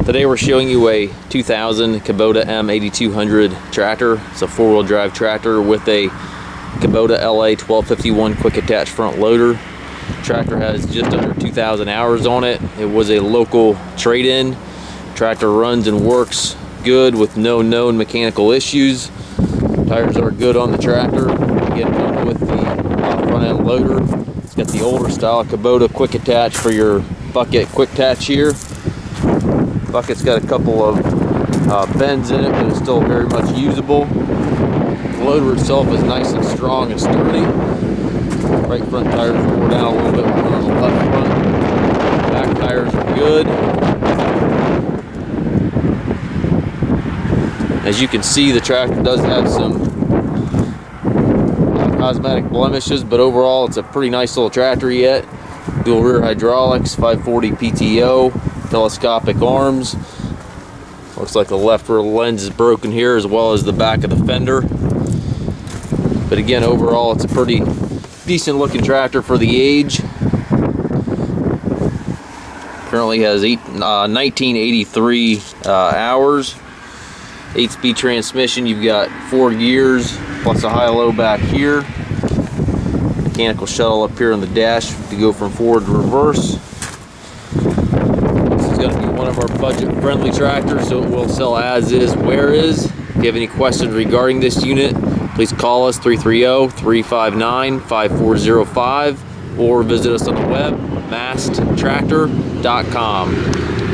Today we're showing you a 2000 Kubota M8200 tractor. It's a four-wheel drive tractor with a Kubota LA 1251 quick attach front loader. Tractor has just under 2,000 hours on it. It was a local trade-in. Tractor runs and works good with no known mechanical issues. Tires are good on the tractor. Again, comes with the front end loader. It's got the older style Kubota quick attach for your bucket quick attach here. Bucket's got a couple of bends in it, but it's still very much usable. The loader itself is nice and strong and sturdy. Right front tires wore down a little bit on the left front. Back tires are good. As you can see, the tractor does have some cosmetic blemishes, but overall it's a pretty nice little tractor yet. Dual rear hydraulics, 540 PTO, telescopic arms. Looks like the left rear lens is broken here, as well as the back of the fender. But again, overall it's a pretty decent looking tractor for the age. Currently has 1983 hours. 8-speed transmission. You've got 4 gears plus a high-low back here. Mechanical shuttle up here on the dash to go from forward to reverse. This is going to be one of our budget-friendly tractors, so it will sell as is, where is. If you have any questions regarding this unit, please call us 330-359-5405 or visit us on the web, masttractor.com.